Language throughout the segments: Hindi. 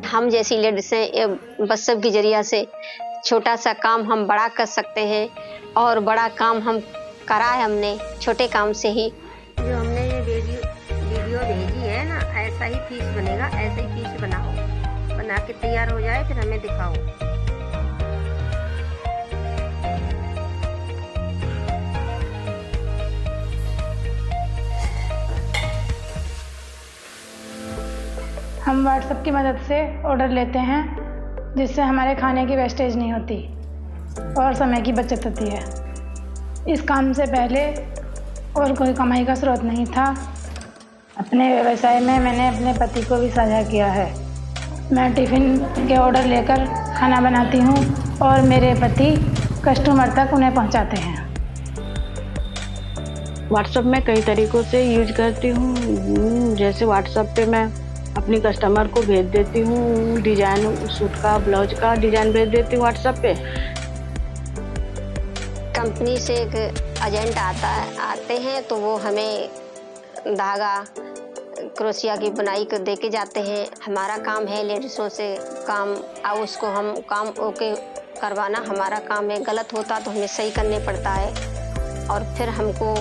हम जैसी लेडीज़ें व्हाट्सएप के ज़रिए से छोटा सा काम हम बड़ा कर सकते हैं और बड़ा काम हम करा है हमने छोटे काम से ही। जो हमने ये वीडियो भेजी है ना, ऐसा ही पीस बनेगा, ऐसे ही पीस बनाओ, बना के तैयार हो जाए फिर हमें दिखाओ। हम व्हाट्सएप की मदद से ऑर्डर लेते हैं, जिससे हमारे खाने की वेस्टेज नहीं होती और समय की बचत होती है। इस काम से पहले और कोई कमाई का स्रोत नहीं था। अपने व्यवसाय में मैंने अपने पति को भी साझा किया है। मैं टिफ़िन के ऑर्डर लेकर खाना बनाती हूँ और मेरे पति कस्टमर तक उन्हें पहुँचाते हैं। व्हाट्सएप में कई तरीक़ों से यूज करती हूँ। जैसे व्हाट्सएप पे मैं अपनी कस्टमर को भेज देती हूँ डिज़ाइन, सूट का, ब्लाउज का डिज़ाइन भेज देती हूँ व्हाट्सएप पे। कंपनी से एक एजेंट आते हैं तो वो हमें धागा क्रोशिया की बुनाई को दे के जाते हैं। हमारा काम है लेडीज़ों से काम, और उसको हम काम ओके करवाना हमारा काम है। गलत होता तो हमें सही करने पड़ता है और फिर हमको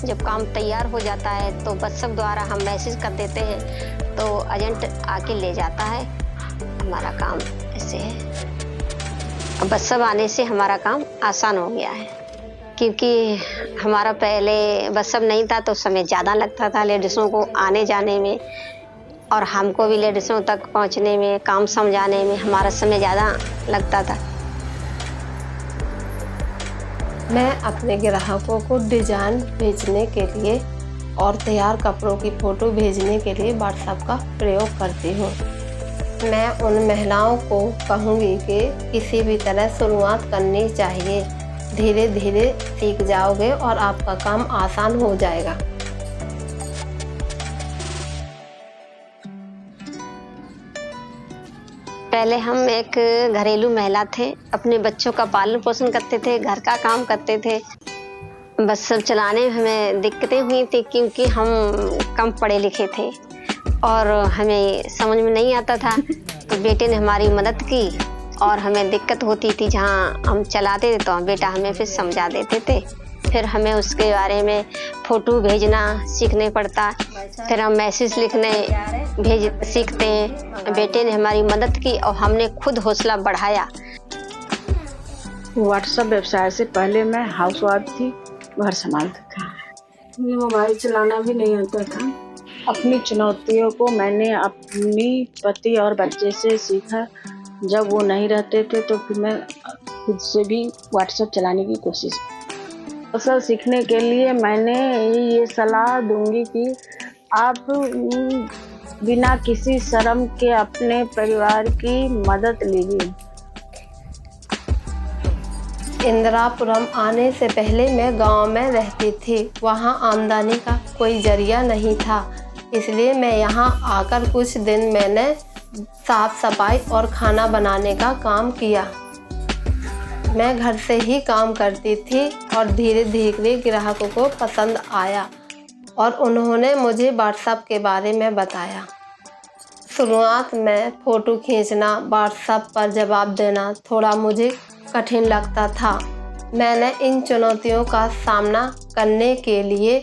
जब काम तैयार हो जाता है तो व्हाट्सएप द्वारा हम मैसेज कर देते हैं तो एजेंट आके ले जाता है। हमारा काम ऐसे है। अब व्हाट्सएप आने से हमारा काम आसान हो गया है, क्योंकि हमारा पहले व्हाट्सएप नहीं था तो समय ज़्यादा लगता था लेडीज़ों को आने जाने में, और हमको भी लेडीज़ों तक पहुंचने में, काम समझाने में हमारा समय ज़्यादा लगता था। मैं अपने ग्राहकों को डिज़ाइन भेजने के लिए और तैयार कपड़ों की फ़ोटो भेजने के लिए व्हाट्सएप का प्रयोग करती हूँ। मैं उन महिलाओं को कहूँगी कि किसी भी तरह शुरुआत करनी चाहिए। धीरे धीरे सीख जाओगे और आपका काम आसान हो जाएगा। पहले हम एक घरेलू महिला थे, अपने बच्चों का पालन पोषण करते थे, घर का काम करते थे। व्हाट्सएप चलाने में हमें दिक्कतें हुई थी क्योंकि हम कम पढ़े लिखे थे और हमें समझ में नहीं आता था, तो बेटे ने हमारी मदद की और हमें दिक्कत होती थी जहाँ हम चलाते थे तो बेटा हमें फिर समझा देते थे। फिर हमें उसके बारे में फ़ोटो भेजना सीखने पड़ता, फिर हम मैसेज लिखने सीखते हैं। बेटे ने हमारी मदद की और हमने खुद हौसला बढ़ाया। व्हाट्सएप व्यवसाय से पहले मैं हाउसवाइफ थी, घर संभालती थी। मुझे मोबाइल चलाना भी नहीं आता था। अपनी चुनौतियों को मैंने अपनी पति और बच्चे से सीखा। जब वो नहीं रहते थे तो फिर मैं खुद से भी व्हाट्सएप चलाने की कोशिश। कौशल सीखने के लिए मैंने ये सलाह दूंगी कि आप बिना किसी शर्म के अपने परिवार की मदद लीजिए। इंदिरापुरम आने से पहले मैं गांव में रहती थी। वहां आमदनी का कोई जरिया नहीं था, इसलिए मैं यहां आकर कुछ दिन मैंने साफ सफाई और खाना बनाने का काम किया। मैं घर से ही काम करती थी और धीरे धीरे ग्राहकों को पसंद आया और उन्होंने मुझे व्हाट्सएप के बारे में बताया। शुरुआत में फ़ोटो खींचना, व्हाट्सएप पर जवाब देना थोड़ा मुझे कठिन लगता था। मैंने इन चुनौतियों का सामना करने के लिए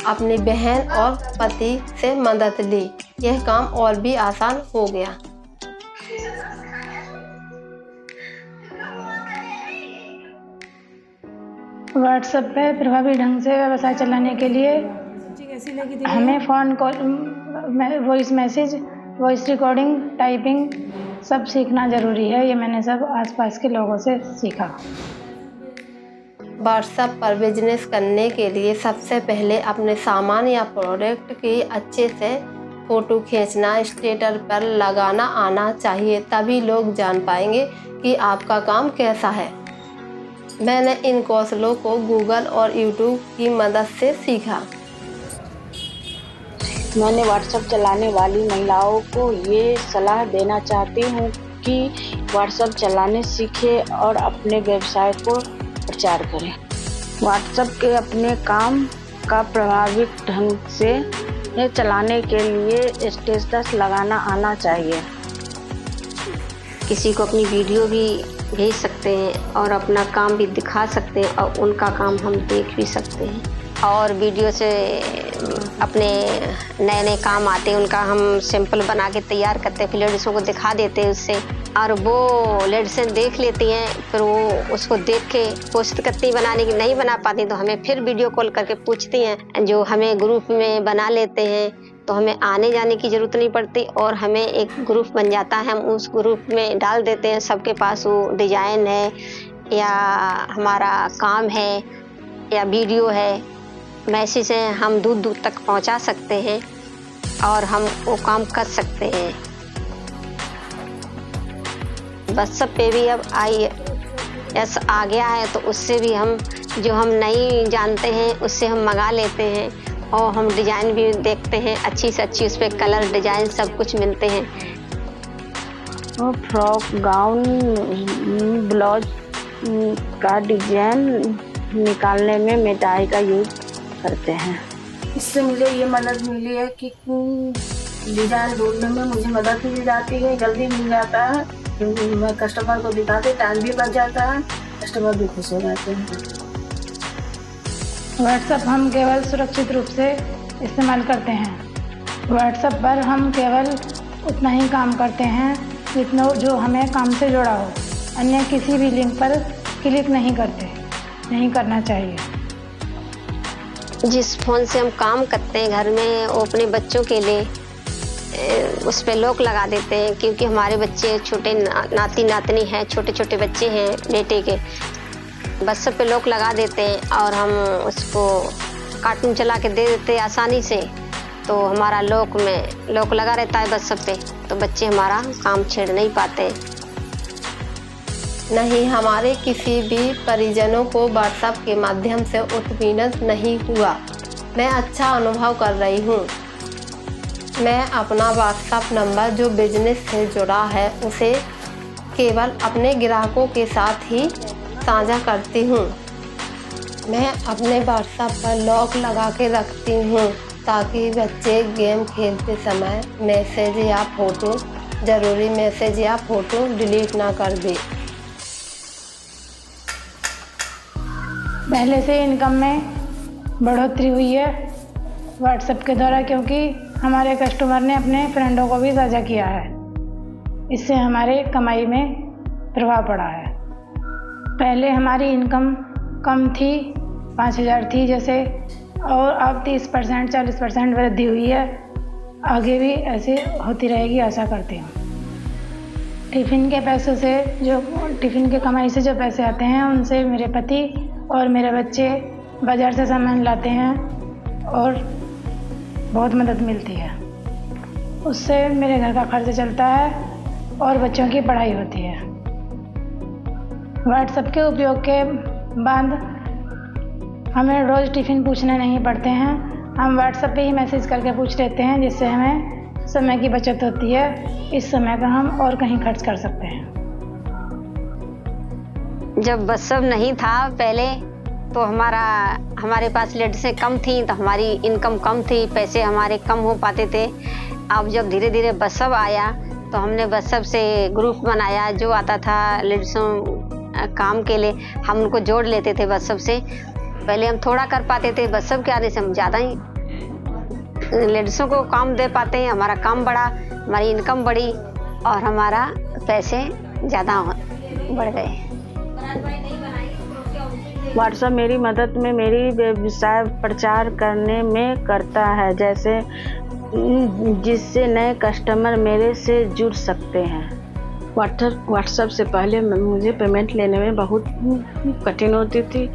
अपनी बहन और पति से मदद ली। यह काम और भी आसान हो गया। व्हाट्सएप पे प्रभावी ढंग से व्यवसाय चलाने के लिए हमें phone call, voice message, voice recording, typing सब सीखना ज़रूरी है। ये मैंने सब आसपास के लोगों से सीखा। व्हाट्सएप पर बिजनेस करने के लिए सबसे पहले अपने सामान या प्रोडक्ट की अच्छे से फ़ोटो खींचना, स्टेटस पर लगाना आना चाहिए, तभी लोग जान पाएंगे कि आपका काम कैसा है। मैंने इन कौशलों को गूगल और यूट्यूब की मदद से सीखा। मैंने व्हाट्सएप चलाने वाली महिलाओं को ये सलाह देना चाहती हूँ कि व्हाट्सएप चलाने सीखें और अपने व्यवसाय को प्रचार करें। व्हाट्सएप के अपने काम का प्रभावी ढंग से चलाने के लिए स्टेटस लगाना आना चाहिए। किसी को अपनी वीडियो भी भेज सकते हैं और अपना काम भी दिखा सकते हैं और उनका काम हम देख भी सकते हैं। और वीडियो से अपने नए नए काम आते हैं, उनका हम सैंपल बना के तैयार करते हैं, फिर लेडीज़ों को दिखा देते हैं उससे, और वो लेडीज़ें देख लेती हैं। फिर वो उसको देख के कोशिश करती हैं बनाने की, नहीं बना पाती तो हमें फिर वीडियो कॉल करके पूछती हैं। जो हमें ग्रुप में बना लेते हैं तो हमें आने जाने की ज़रूरत नहीं पड़ती और हमें एक ग्रुप बन जाता है। हम उस ग्रुप में डाल देते हैं, सबके पास वो डिज़ाइन है या हमारा काम है या वीडियो है, मैसेज है, हम दूर दूर तक पहुंचा सकते हैं और हम वो काम कर सकते हैं। व्हाट्सएप पे भी अब IS आ गया है तो उससे भी हम जो हम नहीं जानते हैं उससे हम मंगा लेते हैं और हम डिज़ाइन भी देखते हैं, अच्छी से अच्छी उस पर कलर डिज़ाइन सब कुछ मिलते हैं। और फ्रॉक, गाउन, ब्लाउज का डिजाइन निकालने में मिठाई का यूज करते हैं। इससे मुझे ये मदद मिली है कि डिज़ाइन ढूंढने में मुझे मदद मिल जाती है, जल्दी मिल जाता है, मैं कस्टमर को दिखाते, टाइम भी बच जाता है, कस्टमर भी खुश हो जाते हैं। व्हाट्सएप हम केवल सुरक्षित रूप से इस्तेमाल करते हैं। व्हाट्सएप पर हम केवल उतना ही काम करते हैं जितना जो हमें काम से जुड़ा हो, अन्य किसी भी लिंक पर क्लिक नहीं करना चाहिए। जिस फ़ोन से हम काम करते हैं घर में, वो अपने बच्चों के लिए उस पर लॉक लगा देते हैं, क्योंकि हमारे बच्चे छोटे नाती नातनी हैं, छोटे छोटे बच्चे हैं बेटे के, बस पे लॉक लगा देते हैं और हम उसको कार्टून चला के दे देते हैं आसानी से, तो हमारा लॉक लगा रहता है बस पे, तो बच्चे हमारा काम छेड़ नहीं पाते। नहीं, हमारे किसी भी परिजनों को व्हाट्सएप के माध्यम से उत्पीड़न नहीं हुआ। मैं अच्छा अनुभव कर रही हूँ। मैं अपना व्हाट्सएप नंबर जो बिजनेस से जुड़ा है उसे केवल अपने ग्राहकों के साथ ही साझा करती हूँ। मैं अपने व्हाट्सएप पर लॉक लगा के रखती हूँ ताकि बच्चे गेम खेलते समय मैसेज या फ़ोटो, ज़रूरी मैसेज या फ़ोटो डिलीट ना कर दें। पहले से इनकम में बढ़ोतरी हुई है व्हाट्सएप के द्वारा, क्योंकि हमारे कस्टमर ने अपने फ्रेंडों को भी साझा किया है। इससे हमारे कमाई में प्रभाव पड़ा है। पहले हमारी इनकम कम थी, 5,000 थी जैसे, और अब 30% 40% वृद्धि हुई है। आगे भी ऐसे होती रहेगी आशा करती हूँ। टिफ़िन के पैसों से, जो टिफ़िन के कमाई से जो पैसे आते हैं उनसे मेरे पति और मेरे बच्चे बाज़ार से सामान लाते हैं और बहुत मदद मिलती है। उससे मेरे घर का खर्च चलता है और बच्चों की पढ़ाई होती है। व्हाट्सएप के उपयोग के बाद हमें रोज़ टिफ़िन पूछने नहीं पड़ते हैं। हम व्हाट्सएप पे ही मैसेज करके पूछ लेते हैं, जिससे हमें समय की बचत होती है। इस समय का हम और कहीं खर्च कर सकते हैं। जब व्हाट्सएप नहीं था पहले तो हमारे पास लेडीज़ें कम थी तो हमारी इनकम कम थी, पैसे हमारे कम हो पाते थे। अब जब धीरे धीरे व्हाट्सएप आया तो हमने व्हाट्सएप से ग्रुप बनाया, जो आता था लेडीज़ों काम के लिए हम उनको जोड़ लेते थे व्हाट्सएप से। पहले हम थोड़ा कर पाते थे, व्हाट्सएप के आने से हम ज़्यादा ही लेडीज़ों को काम दे पाते हैं। हमारा काम बढ़ा, हमारी इनकम बढ़ी और हमारा पैसे ज़्यादा बढ़ गए। व्हाट्सएप मेरी मदद में मेरी व्यवसाय प्रचार करने में करता है, जैसे जिससे नए कस्टमर मेरे से जुड़ सकते हैं। व्हाट्सएप से पहले मुझे पेमेंट लेने में बहुत कठिन होती थी।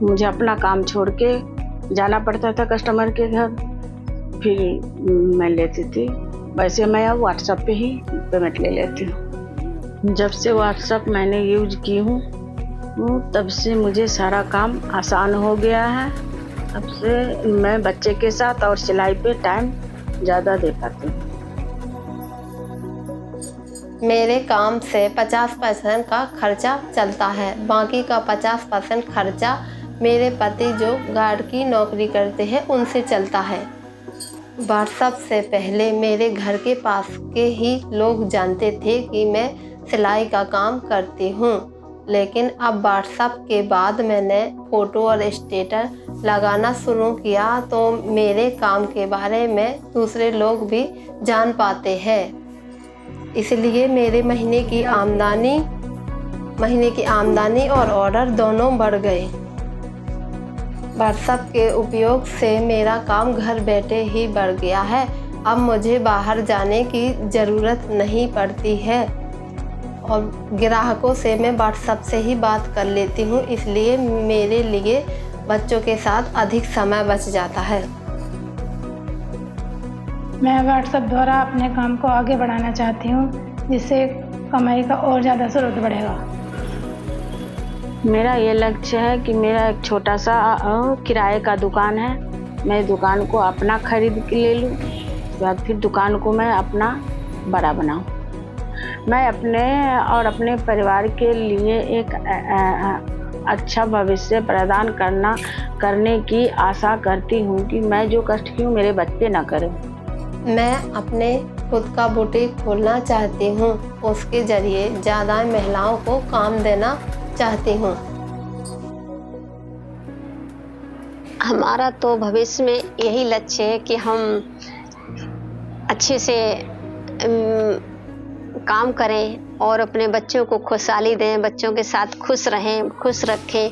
मुझे अपना काम छोड़ के जाना पड़ता था कस्टमर के घर, फिर मैं लेती थी। वैसे मैं अब व्हाट्सएप पे ही पेमेंट ले लेती हूँ। जब से व्हाट्सएप मैंने यूज की हूँ तब से मुझे सारा काम आसान हो गया है। तब से मैं बच्चे के साथ और सिलाई पे टाइम ज़्यादा दे पाती हूँ। मेरे काम से 50% का खर्चा चलता है, बाकी का 50% खर्चा मेरे पति जो गार्ड की नौकरी करते हैं उनसे चलता है। व्हाट्सएप से पहले मेरे घर के पास के ही लोग जानते थे कि मैं सिलाई का काम करती हूँ। लेकिन अब व्हाट्सएप के बाद मैंने फ़ोटो और स्टेटस लगाना शुरू किया तो मेरे काम के बारे में दूसरे लोग भी जान पाते हैं। इसलिए मेरे महीने की आमदनी और ऑर्डर दोनों बढ़ गए। व्हाट्सएप के उपयोग से मेरा काम घर बैठे ही बढ़ गया है। अब मुझे बाहर जाने की ज़रूरत नहीं पड़ती है और ग्राहकों से मैं व्हाट्सएप से ही बात कर लेती हूँ, इसलिए मेरे लिए बच्चों के साथ अधिक समय बच जाता है। मैं व्हाट्सएप द्वारा अपने काम को आगे बढ़ाना चाहती हूँ, जिससे कमाई का और ज़्यादा स्रोत बढ़ेगा। मेरा ये लक्ष्य है कि मेरा एक छोटा सा किराए का दुकान है, मैं दुकान को अपना खरीद के ले लूँ, बाद फिर दुकान को मैं अपना बड़ा बनाऊँ। मैं अपने और अपने परिवार के लिए एक अच्छा भविष्य प्रदान करने की आशा करती हूँ कि मैं जो कष्ट की हूँ मेरे बच्चे ना करें। मैं अपने खुद का बुटीक खोलना चाहती हूँ, उसके ज़रिए ज़्यादा महिलाओं को काम देना चाहती हूँ। हमारा तो भविष्य में यही लक्ष्य है कि हम अच्छे से काम करें और अपने बच्चों को खुशहाली दें, बच्चों के साथ खुश रहें, खुश रखें।